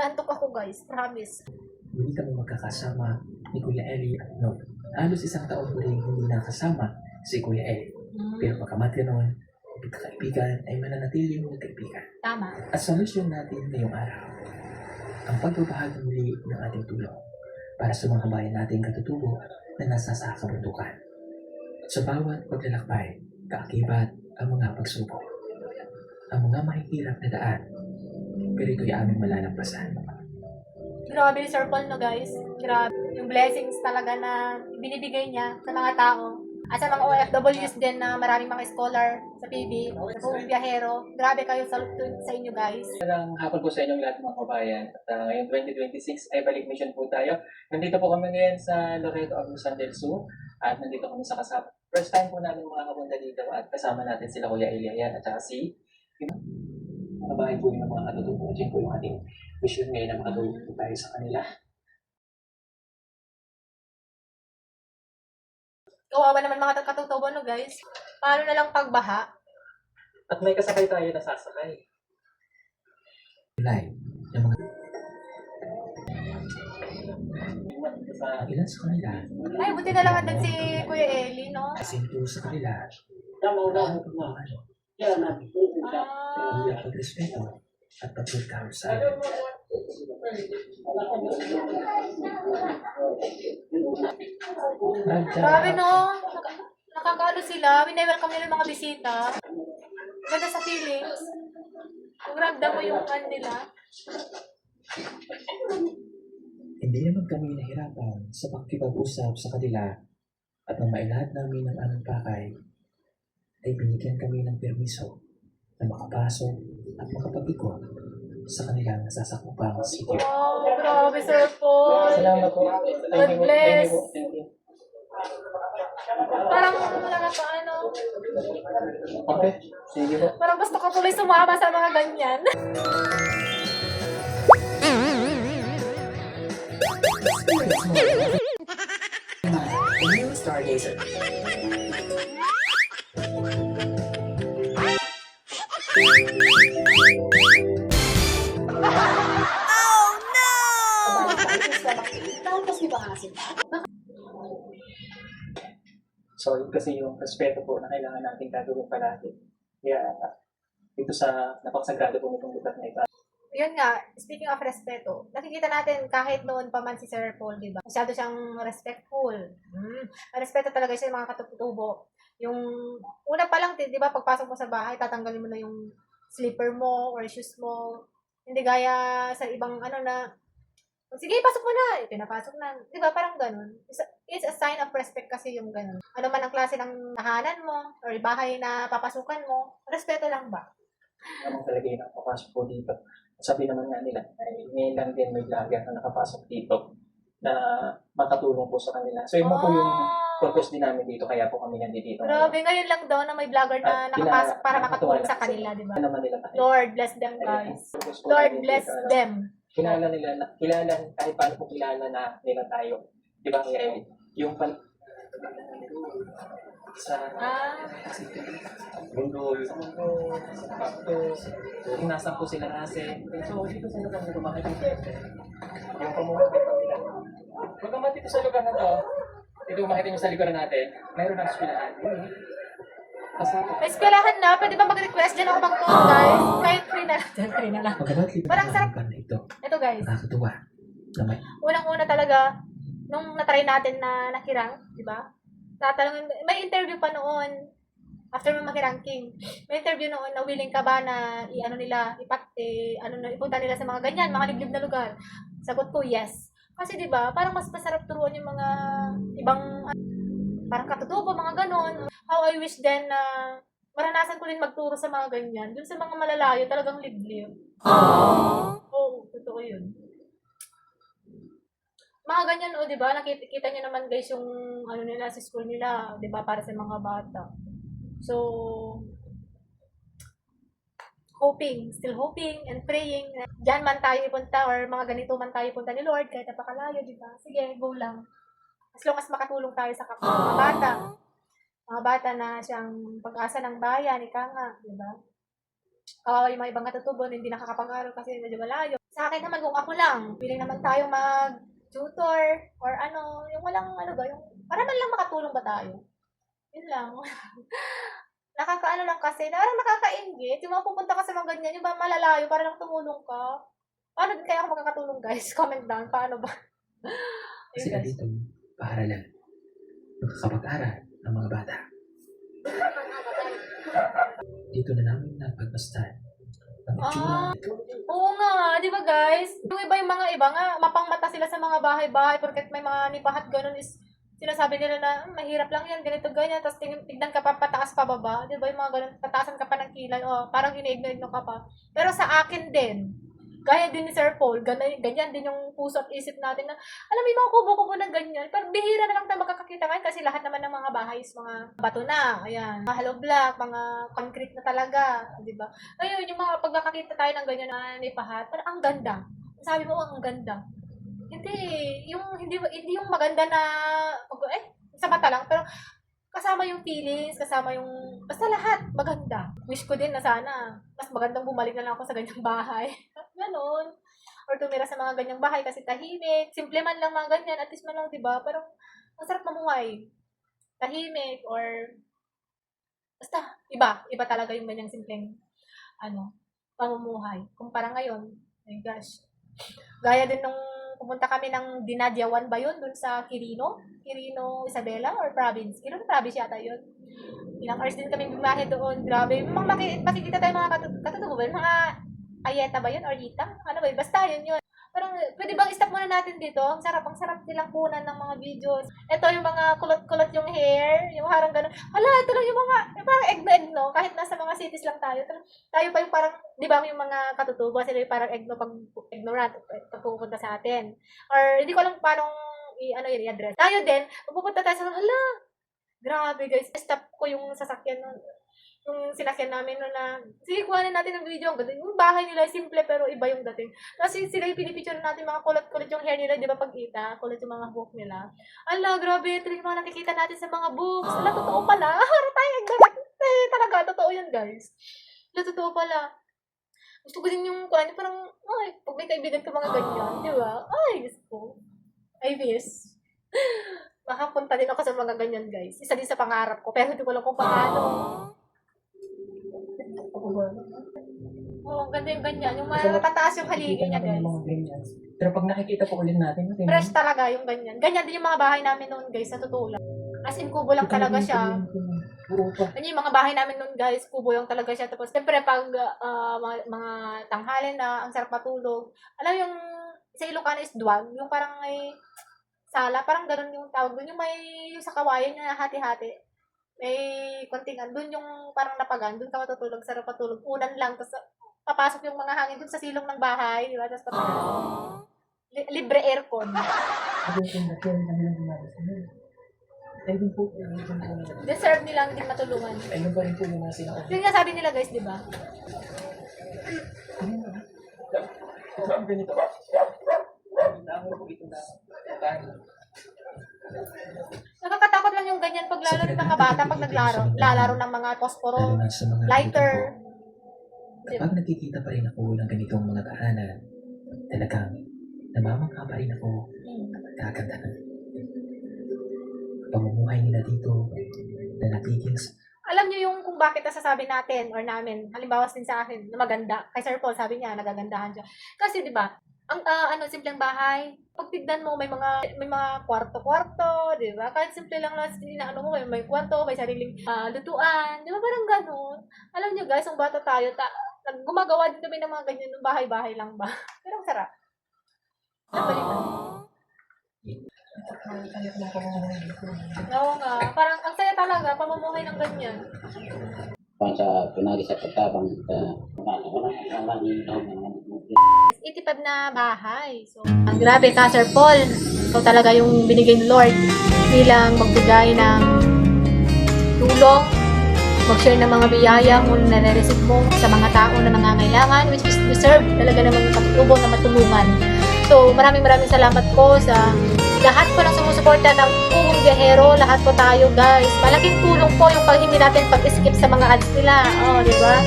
Naantok ako guys, promise. Muli kami magkakasama ni Kuya Eli at Nob. Halos isang taon ko rin hindi nakasama si Kuya Eli. Pero pagkamat noon, pagkakaibigan ay mananatiling magkaibigan. Tama. At sa mission natin ngayong araw, ang pagbabahagi muli ng ating tulong para sa mga kabayan nating katutubo na nasa sa kabundukan. Sa bawat paglalakbay, kaakibat ang mga pagsubok, ang mga mahihirap na daan, pero ito'y aming malalampasan. Grabe ni Sir Paul no guys. Grabe. Yung blessings talaga na binibigay niya sa mga tao. At sa mga OFWs din na maraming mga scholar sa PB, sa buong biyahero. Grabe kayo, salute sa inyo guys. Magandang hapon po sa inyong lahat mga kabayan. At ngayon 2026 ay balik mission po tayo. Nandito po kami ngayon sa Loreto Agusan del Sur at nandito kami sa kasama. First time po namin mga kapunta dito at kasama natin sila Kuya Elian at saka si mga bahay po yung mga katutubo. Diyan po yung ating mission ngayon na makatulong po tayo sa kanila. Kawawa naman mga katutubo no guys. Paano na lang pagbaha? At may kasakay tayo na sasakay. Live ng mga Sa ilan sa kanila, Ay, buti na lang andun si Kuya Eli, no? asinto sa kanila, Ah, iyak pagrespeto at pagkakarosa. grabe no? Nakakaano sila. Wini-welcome nila yung mga bisita. Ganda sa feelings. Kung ramdam mo yung kan nila. Hindi naman kami nahirapan sa pakikipag-usap sa kanila at nang mailahad namin ang aming pakay, ay binigyan kami ng permiso na makapasok at makapag-ikot sa kanilang nasasakupang sitio. Wow, grabe Sir Paul. Salamat po. God bless. Thank you. Parang wala na pa ano. Okay, sige po. Parang gusto ko tuloy sumama sa mga ganyan. New Stargazer. So, yun kasi yung respeto po na kailangan natin gagawin palagi. Kaya, dito sa napaksagrado po nitong lugar na ito. Yun nga, speaking of respeto, nakikita natin kahit noon pa man si Sir Paul, di ba? Masyado siyang respectful. Respeto talaga siya sa mga katutubo. Yung una pa lang, di ba, pagpasok mo sa bahay, tatanggalin mo na yung slipper mo or shoes mo. Hindi gaya sa ibang ano na, sige, pasok mo na. Pinapasok na. Di ba, parang ganun. It's a sign of respect kasi yung ganun. Ano man ang klase ng tahanan mo or bahay na papasukan mo, respeto lang ba? Naman talaga yung nakapasok po dito. Sabi naman nga nila, ay ngayon lang din may vlogger na nakapasok dito na makatulong po sa kanila. So, yun po yung purpose din namin dito, kaya po kami nandito. Grabe, ngayon lang daw na may vlogger na At nakapasok para nakakatuwa makatulong lang sa kasi kanila, di ba? ano naman nila tayo. Lord bless them, guys. Purpose po Lord namin bless dito, them. kilala nila, kahit paano po kilala na nila tayo. Di ba? Kaya yung sa mundo, sa Cactus, yung nasa po sila Rase. So, dito sa lugar na makikita yung pamumuhay nila. Pagkamat dito sa lugar na to, dito makita nyo sa likuran natin, mayroon ng eskwelahan. Kasama. May eskwelahan na, pwede ba mag-request dyan ako magtulong, guys? Kahit free na lang. Free na lang. Pagkabatli Parang ng sarap. lugar na ito, Ito, guys. nakakatuwa na may Unang-una talaga, nung natry natin na nakirang, di ba? Tatanungin, may interview pa noon. After mo makiranking, may interview noon na willing ka ba na i-ano nila, ipunta nila sa mga ganyan, mga liblib na lugar. Sagot ko, yes. Kasi 'di ba, parang mas masarap turuan yung mga ibang parang katutubo, mga ganon. How I wish then na maranasan ko rin magturo sa mga ganyan. Dun sa mga malalayo, talagang liblib. Oo, totoo yun. Mga ganyan, o, di ba? Nakikita niyo naman, guys, yung ano nila sa school nila, di ba, para sa mga bata. So, still hoping and praying na dyan man tayo ipunta or mga ganito man tayo ipunta ni Lord, kahit napakalayo, di ba? Sige, go lang. As long as makatulong tayo sa kapwa, mga bata. Mga bata na siyang pag-asa ng bayan, ika nga, di ba? Kawawa yung mga ibang katutubo na hindi nakakapag-aral kasi medyo malayo. Sa akin naman, kung ako lang, willing naman tayo mag-tutor or ano, yung walang ano ba, yung para man lang makatulong ba tayo. Yun lang. Nakakaano lang kasi, parang nakaka-engage. Yung mga pupunta ka sa mga ganyan, yung ba malalayo, para lang tumulong ka. Paano din kaya ako makakatulong, guys? Comment down, paano ba? Kasi Ayun, guys. nandito, paaralan. Makakapag-aral ang mga bata. Dito na namin napagmasdan ang itsura. Oo nga, di ba guys? Yung iba nga, mapangmata sila sa mga bahay-bahay porket may mga nipahat ganun is sinasabi nila na mahirap lang yan, ganito, ganyan, tapos tignan ka pa pataas pa baba, di ba yung mga ganun, pataasan ka pa ng kilay, parang ina-ignore ka pa. Pero sa akin din, gaya din ni Sir Paul, ganyan din yung puso at isip natin na, alam mo yung mga kubo-kubo na ganyan, pero bihira na lang tayo makakakita ngayon kasi lahat naman ng mga bahay is mga bato na, ayan, mga hollow block, mga concrete na talaga, di ba? Ayun, yung mga pagkakakita tayo ng ganyan na nipahat, parang ang ganda. Sabi mo, ang ganda. Hindi yung maganda na, sa mata lang, pero kasama yung feelings, kasama yung, basta lahat, maganda. Wish ko din na sana, mas magandang bumalik na lang ako sa ganyang bahay. Ganon. Or tumira sa mga ganyang bahay kasi tahimik. Simple man lang mga ganyan, at least man lang, diba? Parang, ang sarap mamuhay. Tahimik, or, basta, iba talaga yung ganyang simpleng, pamumuhay. Kumpara ngayon, my gosh. Gaya din nung pumunta kami ng Dinadyawan ba yun? Dun sa Quirino, Isabela, or province? Quirino province yata yun. Ilang hours din kami bumahe doon. Grabe. Makikita tayo mga katutubo ba yun? Mga Ayeta ba yun? Or Ita? Ano ba yun? Basta yun. Parang, pwede bang i-stop muna natin dito? Ang sarap nilang kunan ng mga videos. Ito yung mga kulot-kulot yung hair, yung harang gano'n. Hala, ito lang yung mga, parang egg no? Kahit nasa mga cities lang tayo. Tayo pa yung parang, di ba yung mga katutubo, sila yung parang ignorant pag pupunta sa atin. Or, hindi ko alam paano i-address. Tayo din, pupunta tayo sa, hala, grabe guys, stop ko yung sasakyan nun. Yung sinakyan namin no na, sige, kuhanin natin ng video. Ang ganda. Yung bahay nila, simple pero iba yung dating. Kasi sila yung pinipicture natin, mga kulot-kulot yung hair nila, di ba pag kita? Kulot yung mga buhok nila. Ala, grabe, ito yung mga nakikita natin sa mga books. Ala, totoo pala. Harap tayo, talaga, totoo yan, guys. Ala, totoo pala. Gusto ko din yung kuhanin, parang, pag may kaibigan ka mga ganyan, di ba? Ay, gusto ko. I wish. Makapunta din ako sa mga ganyan, guys. Isa din sa pangarap ko, pero hindi ko lang kung paano. Ang ganda yung ganyan. Yung matataas yung haligi niya, guys. Pero pag nakikita po ulit natin, Fresh talaga yung ganyan. Ganyan din yung mga bahay namin noon, guys, sa totoo lang. As in, kubo lang talaga siya. Ganyan yung mga bahay namin noon, guys, kubo lang talaga siya. Tapos, siyempre, pag mga tanghali na, ang sarap matulog. Alam yung, sa Ilocano is duwag, yung parang may sala, parang ganun yung tawag doon. Yung may, yung sa kawayan niya, hati-hati. May kontingan, doon yung parang napagan, doon ka matutulog, sarap patulog, unan lang, tapos papasok yung mga hangin doon sa silong ng bahay, di ba? Tapos papasok. Libre aircon. Deserve nilang din matulungan. Ayun pa rin po yung mga sinabi. Yun nga sabi nila, guys, di ba? Ito ang ganito. Dami po ito na. Nakakatakot lang yung ganyan pag lalo ng mga bata pag lalaro ng mga Lalo posporo, na sa mga lighter. Kapag nakikita pa rin ako ng ganitong mga tahanan, talagang namamangha pa rin ako at kaganda ng pamumuhay nila dito na natigil sa Alam niyo yung kung bakit nasasabi natin or namin, halimbawa din sa akin, na maganda. Kay Sir Paul, sabi niya, nagagandahan siya. Kasi, di ba, ang simpleng bahay, pag tignan mo, may mga kwarto-kwarto, di ba? Kahit simple lang na mo, may kwarto, may sariling lutuan, di ba? Parang ganun. Alam niyo guys, ang bata tayo, gumagawa din kami ng mga ganyan ng bahay-bahay lang ba? Pero ang sarap. Nabalikan. Oo nga, parang ang saya talaga, pamumuhay ng ganyan. Sa pinagi sa katabang Itipad na bahay. So, grabe ka, Sir Paul. Ikaw talaga yung binigay ni Lord bilang magbigay ng tulong, mag-share ng mga biyaya mo na nare-receive mo sa mga tao na nangangailangan, which is deserve talaga ng mga katutubo na matulungan. So, maraming salamat po sa lahat po ng sumusuporta ng Pugong Biyahero, lahat po tayo guys. Malaking tulong po yung pag hindi natin pag-skip sa mga ads nila. Oh, di ba?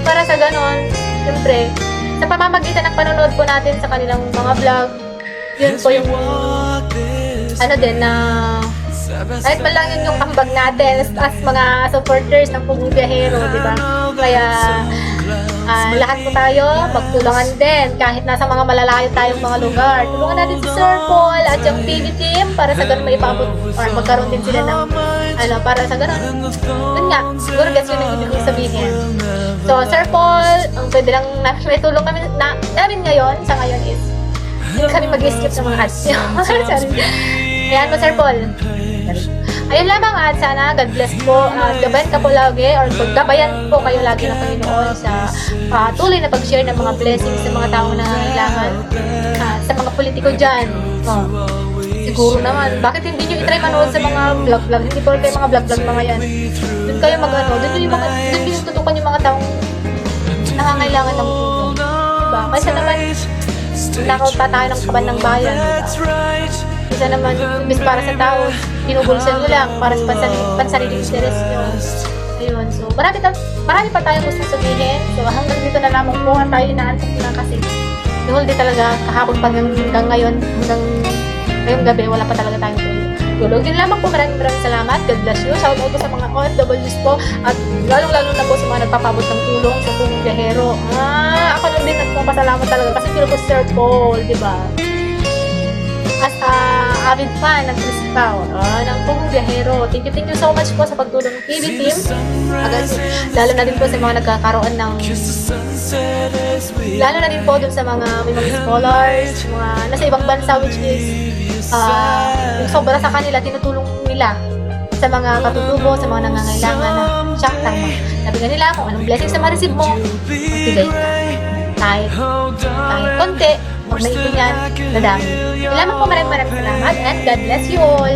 para sa ganon, siyempre, sa pamamagitan ng panonood po natin sa kanilang mga vlog, yun po yung ano din na kahit man lang yun yung ambag natin as mga supporters ng Pugong Biyahero, di ba? Kaya lahat po tayo magtulungan din kahit nasa mga malalayo tayong mga lugar. Tulungan natin si Sir Paul at yung PB team para sa ganun maipabot or magkaroon din sila ng para sa ganun. Yun nga, siguro guess yun ang ibig kong sabihin. So, Sir Paul, ang pwede lang may tulong namin ngayon, sa ngayon is hindi kami mag-skip sa mga ads nyo. Ayan po, Sir Paul. Ayun lamang at sana God bless po. Gabayan ka po lagi or gabayan po kayo lagi ng Panginoon sa patuloy na pag-share ng mga blessings sa mga taong nangangailangan. Sa mga politiko dyan. Siguro naman, bakit hindi nyo itry manood sa mga vlog-vlog? Hindi po kayo mga vlog-vlog mga yan. Doon kayo doon yung tutukan yung mga taong nangangailangan ng tulong. Diba? Kasi naman, nakauta tayo ng kaban ng bayan. Diba? Isa naman, imbis para sa tao, pinubulsan mo lang para sa pansariling interes nyo. Ayun, so marami pa tayong gusto sabihin. So hanggang dito na lamang po ang tayo inaantok na kasi the whole day talaga, kahapon pa hanggang ngayon, hanggang ngayong gabi, wala pa talaga tayong tulog. Din lamang po, maraming salamat. God bless you. Shout out po sa mga OFWs po at lalong-lalo na po sa mga nagpapabot ng tulong sa Pugong Biyahero. Ako nun din nagpapasalamat talaga kasi feel ko Sir Paul, di ba? As avid fan ng Chris Pao, ng Pugong Biyahero. Thank you so much po sa pagtulong ng TV team. Lalo na din po sa mga nagkakaroon ng lalo na din po dun sa mga may mga scholars, mga nasa ibang bansa which is yung sobra sa kanila, tinutulong nila sa mga katutubo, sa mga nangangailangan na siyang tama. Sabi nga nila, kung anong blessings na ma-receive mo, bigay ka. Kahit konti, huwag na ipon yan, nadami. Lamang po maraming salamat and God bless you all.